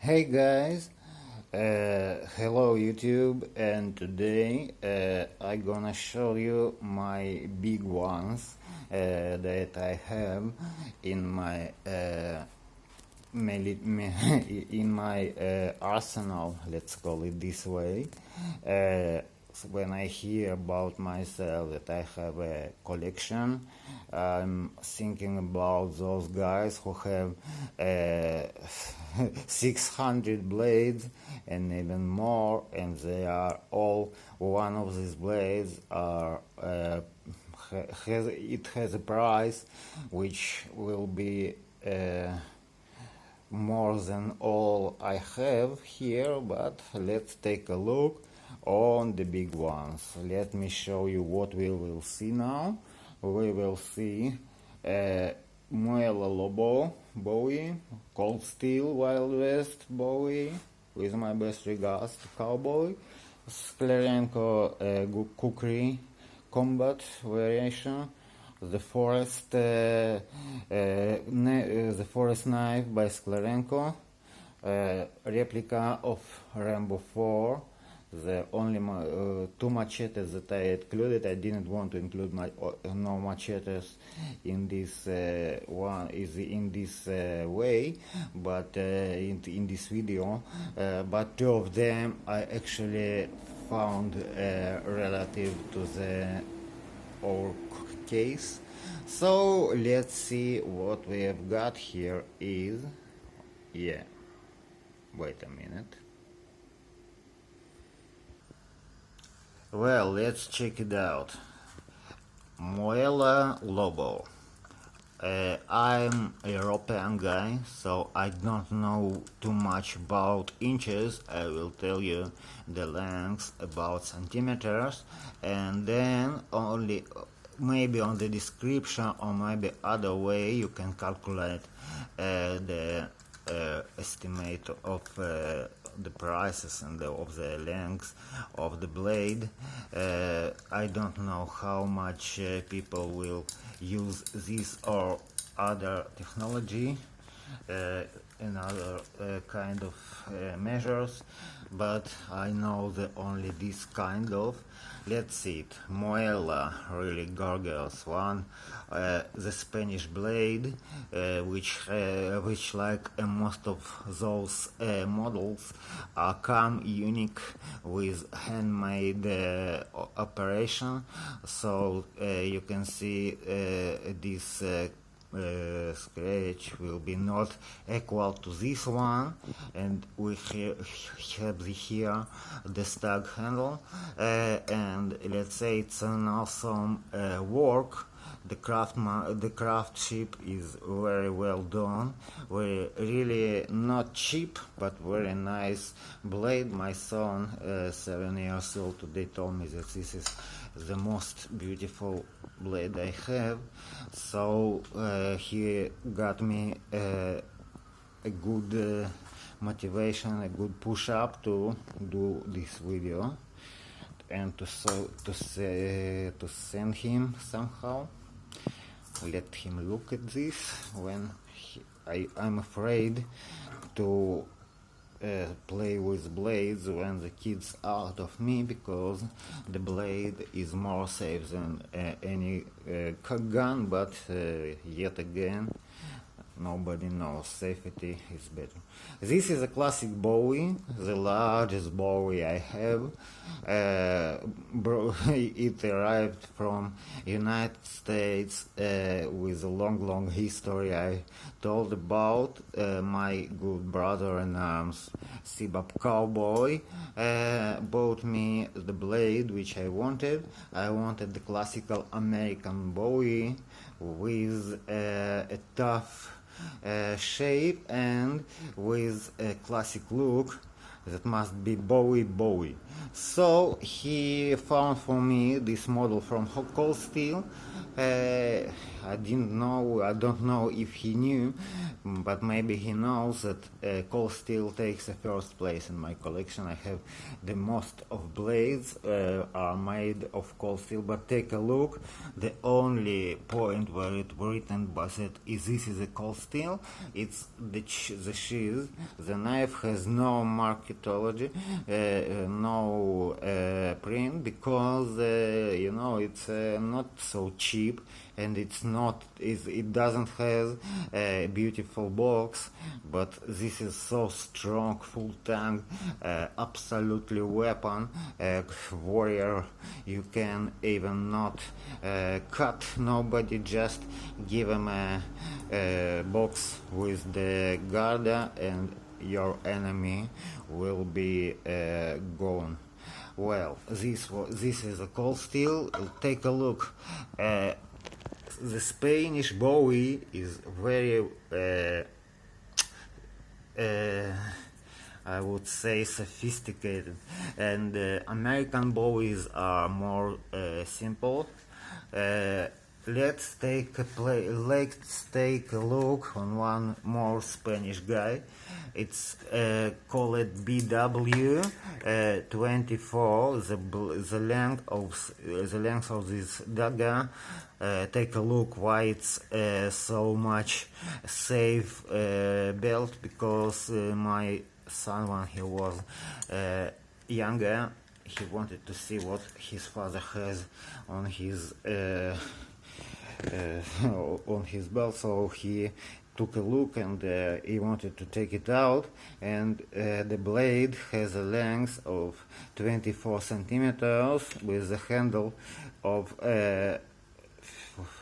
Hey guys, hello YouTube, and today I'm gonna show you my big ones that I have in my arsenal. Let's call it this way. When I hear about myself that I have a collection, I'm thinking about those guys who have 600 blades and even more, and they are all, one of these blades are has a price which will be more than all I have here. But let's take a look on the big ones. Let me show you what we will see now. We will see Muela Lobo, Bowie, Cold Steel, Wild West, Bowie, with my best regards to Cowboy, Sklerenko, Kukri Combat variation, the forest knife by Sklerenko, replica of Rambo 4, the only two machetes that I included. I didn't want to include no machetes in this in this way, but in this video, but two of them I actually found relative to the orc case. So let's see what we have got here is, yeah, wait a minute. Well, let's check it out. Muela Lobo. I'm a European guy, so I don't know too much about inches. I will tell you the length about centimeters, and then only maybe on the description or maybe other way you can calculate the estimate of the prices and of the length of the blade. I don't know how much people will use this or other technology and other kind of measures, but I know that only this kind of. Let's see it. Muela, really gorgeous one. The Spanish blade, which like most of those models come unique with handmade operation. So you can see this scratch will be not equal to this one, and we have here the STAG handle, and let's say it's an awesome work. The craftsmanship is very well done, really not cheap but very nice blade. My son, 7 years old, today told me that this is the most beautiful blade I have, so he got me a good motivation, a good push-up to do this video and to send him somehow. Let him look at this. When I'm afraid to play with blades when the kid's out of me, because the blade is more safe than any gun, but yet again nobody knows, safety is better. This is a classic Bowie, the largest Bowie I have. It arrived from United States with a long history I told about. My good brother-in-arms, Sibab Cowboy, bought me the blade which I wanted. I wanted the classical American Bowie with a tough shape and with a classic look that must be Bowie. So he found for me this model from Cold Steel, I don't know if he knew, but maybe he knows that cold steel takes the first place in my collection. I have the most of blades are made of cold steel, but take a look. The only point where it written was that this is a cold steel. It's the sheath. The knife has no marketology, no print, because it's not so cheap, and it doesn't have a beautiful box, but this is so strong, full tank, absolutely weapon, warrior. You can even not cut nobody, just give him a box with the Garda and your enemy will be gone. Well, this is a cold steel. Take a look. The Spanish Bowie is very, I would say, sophisticated, and American Bowies are more simple. Let's take a look on one more Spanish guy. It's called BW 24. The length of this dagger. Take a look why it's so much safe belt, because my son, when he was younger, he wanted to see what his father has on his belt, so he took a look and he wanted to take it out, and the blade has a length of 24 centimeters with a handle of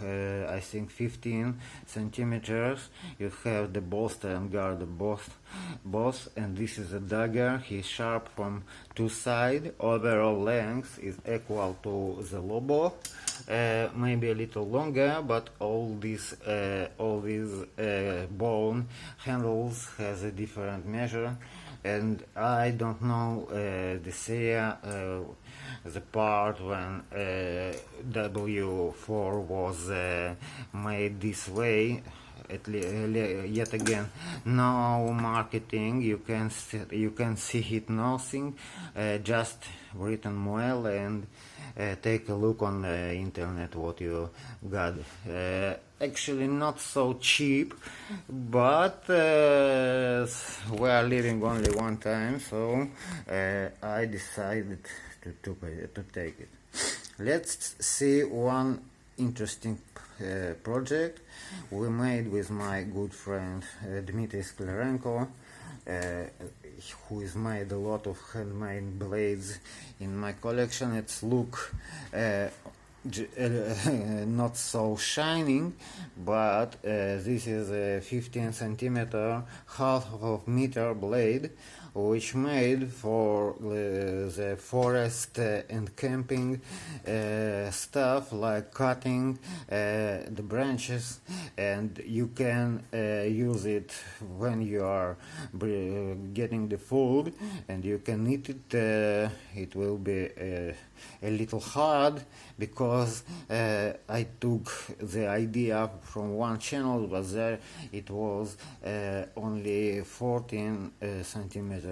I think 15 centimeters. You have the bolster and guard both, and this is a dagger. He's sharp from two sides. Overall length is equal to the Lobo, maybe a little longer, but all these bone handles has a different measure, and I don't know this area. The part when W4 was made this way, yet again, no marketing. You can see it nothing, just written Muela, and take a look on the internet what you got. Actually not so cheap, but we are living only one time, so I decided to take it. Let's see one interesting project we made with my good friend Dmitry Sklerenko, who has made a lot of handmade blades in my collection. It's look not so shining, but this is a 15 centimeter, half of meter blade, which made for the forest and camping stuff, like cutting the branches, and you can use it when you are getting the food, and you can eat it. It will be a little hard, because I took the idea from one channel, but there it was only 40 centimeters,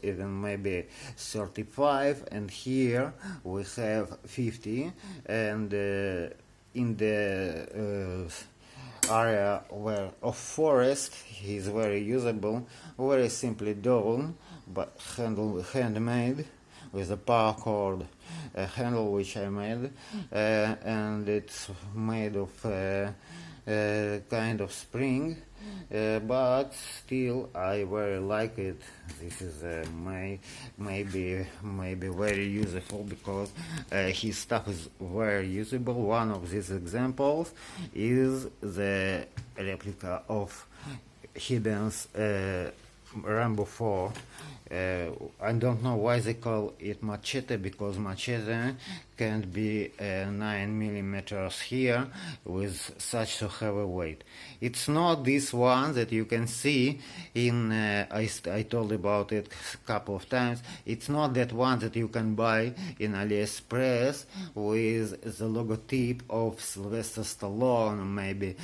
even maybe 35, and here we have 50, and in the area of forest is very usable, very simply done, but handmade, with a paracord handle which I made, and it's made of kind of spring, but still I very like it. This is maybe very useful, because his stuff is very usable. One of these examples is the replica of Hidden's Rambo 4. I don't know why they call it Machete, because Machete can't be 9 millimeters here with such a heavy weight. It's not this one that you can see in, I told about it a couple of times, it's not that one that you can buy in AliExpress with the logotype of Sylvester Stallone, maybe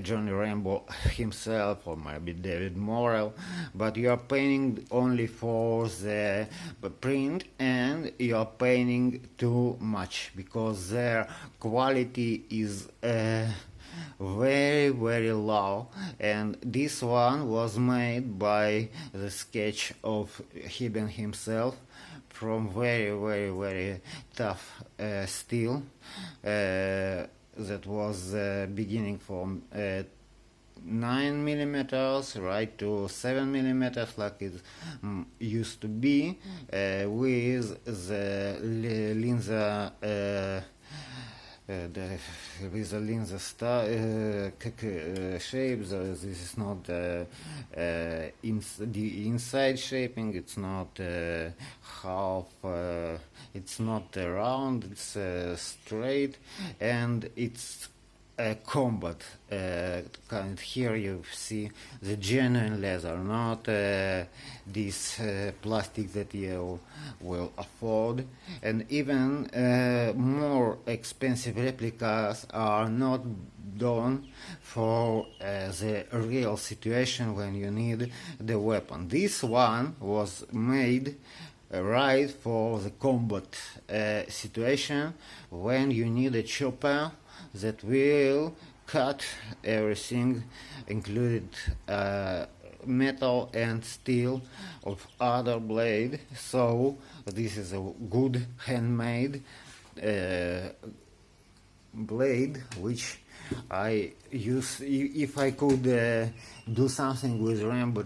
Johnny Rambo himself, or maybe David Morrell, but you are paying only for the print, and you are paying too much because their quality is very, very low, and this one was made by the sketch of Hibben himself from very, very, very tough steel that was beginning from 9 millimeters right to 7 millimeters like it used to be, with the Linza with the Linza shape. This is not the inside shaping, it's not half, it's not round, it's straight, and it's a combat kind. Here you see the genuine leather, not this plastic that you will afford, and even more expensive replicas are not done for the real situation when you need the weapon. This one was made right for the combat situation when you need a chopper that will cut everything, included metal and steel of other blade. So this is a good handmade blade which I use if I could do something with Rambo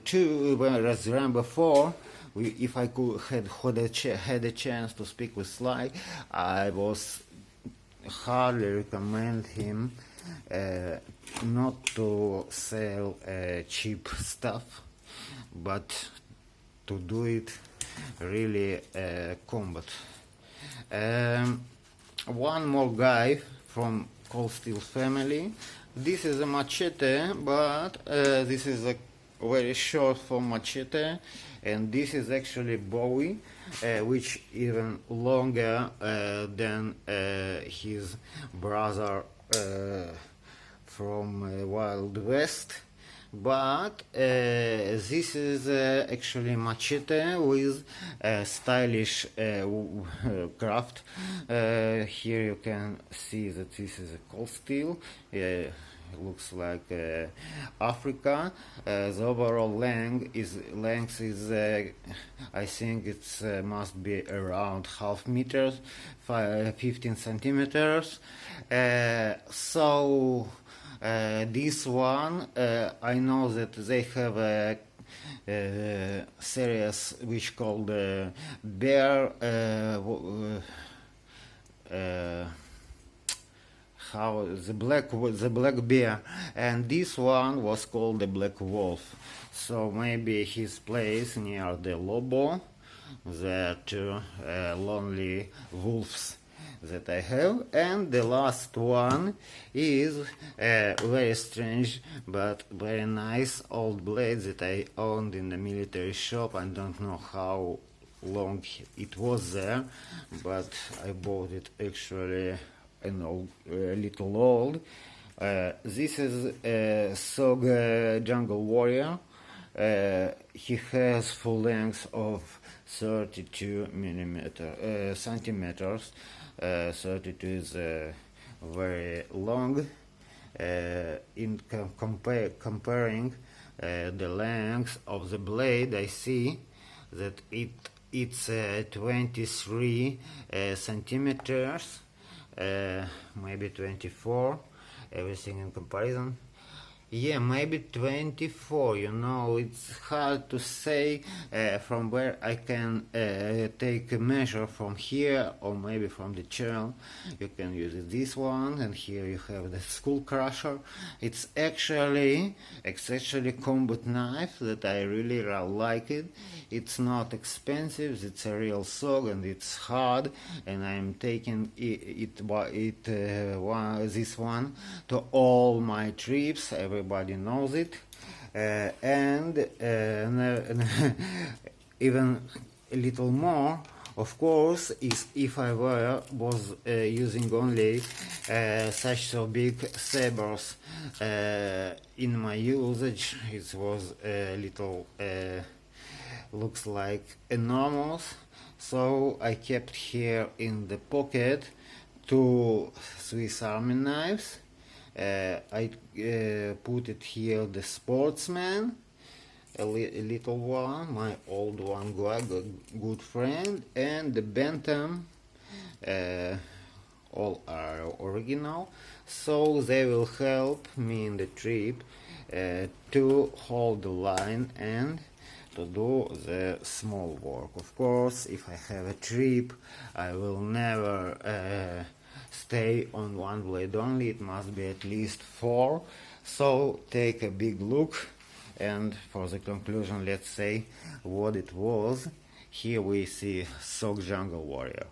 2, whereas Rambo 4. If I could had a chance to speak with Sly, I was hardly recommend him not to sell cheap stuff, but to do it really combat. One more guy from Cold Steel family. This is a Machete, but this is a very short form Machete, and this is actually Bowie, which even longer than his brother from Wild West. But this is actually Machete with stylish craft. Here you can see that this is a cold steel. Looks like Africa. The overall length is I think it's must be around half meters, 15 centimeters. So this one, I know that they have a series which called Bear. How the black bear, and this one was called the Black Wolf. So maybe his place near the Lobo, the two lonely wolves that I have. And the last one is a very strange but very nice old blade that I owned in the military shop. I don't know how long it was there, but I bought it actually a little old. This is SOG Jungle Warrior. He has full length of 32 centimeters. 32 is very long. In comparing the length of the blade, I see that it's 23 centimeters. Maybe 24, everything in comparison. Yeah, maybe 24, you know, it's hard to say from where I can take a measure from here or maybe from the channel. You can use this one, and here you have the Skull Crusher. It's actually combat knife that I really like it. It's not expensive, it's a real SOG and it's hard, and I'm taking this one to all my trips. Everybody knows it, and even a little more, of course, is if I was using only such so big sabers in my usage. It was a little looks like enormous, so I kept here in the pocket 2 Swiss Army knives. I put it here the Sportsman, a little one, my old one, good friend, and the Bantam. All are original, so they will help me in the trip to hold the line and to do the small work. Of course, if I have a trip, I will never stay on one blade only. It must be at least 4. So take a big look, and for the conclusion, let's say what it was. Here we see SOG Jungle Warrior,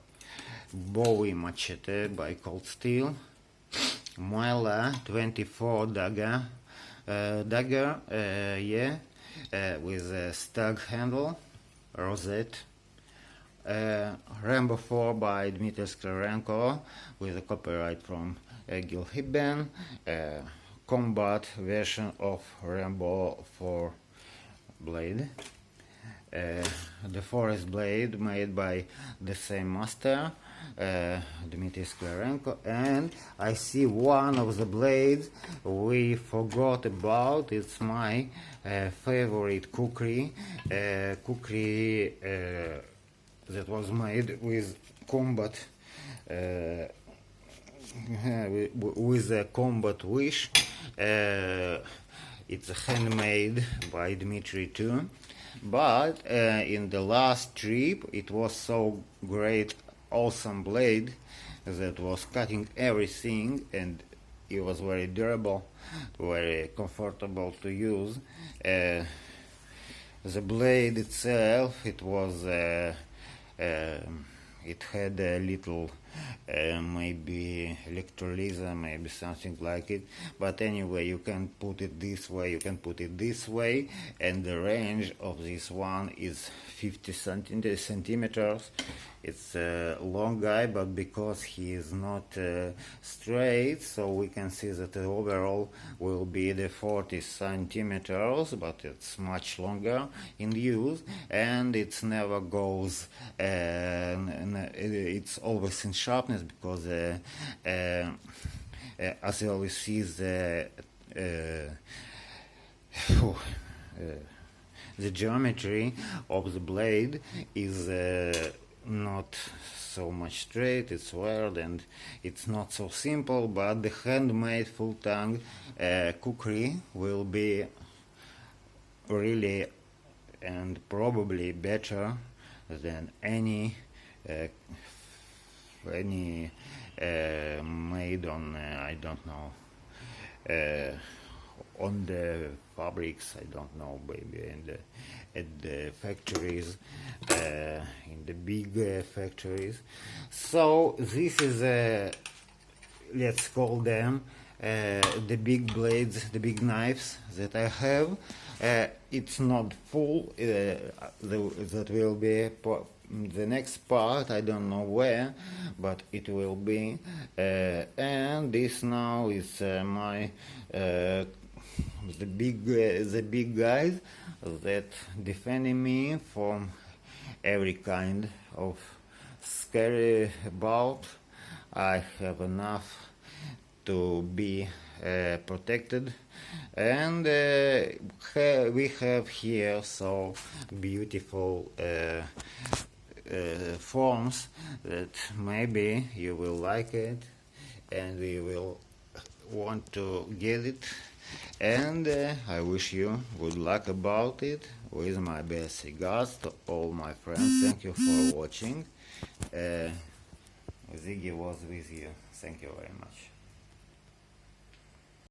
Bowie Machete by Cold Steel, Muela 24 dagger, with a STAG handle, rosette. Rambo 4 by Dmitry Sklerenko with a copyright from Gil Hibben, combat version of Rambo 4 blade. The forest blade made by the same master, Dmitry Sklerenko, and I see one of the blades we forgot about. It's my favorite Kukri, that was made with combat, with a combat wish. It's handmade by Dmitry too, but in the last trip it was so great, awesome blade that was cutting everything, and it was very durable, very comfortable to use. The blade itself, it was it had a little maybe electrolyzer, maybe something like it, but anyway, you can put it this way, you can put it this way, and the range of this one is 50 centimeters. It's a long guy, but because he is not straight, so we can see that the overall will be the 40 centimeters, but it's much longer in use, and it never goes, it's always in sharpness, because as you always see, the geometry of the blade is not so much straight, it's weird, and it's not so simple, but the handmade full tongue Kukri will be really and probably better than any made on I don't know, on the fabrics, I don't know, maybe at the factories, in the big factories. So this is let's call them the big blades, the big knives that I have. It's not full, that will be the next part, I don't know where, but it will be, and this now is my the big guys that defending me from every kind of scary bout. I have enough to be protected, and we have here so beautiful forms that maybe you will like it, and we will want to get it. and I wish you good luck about it. With my best regards to all my friends. Thank you for watching. Ziggy was with you. Thank you very much.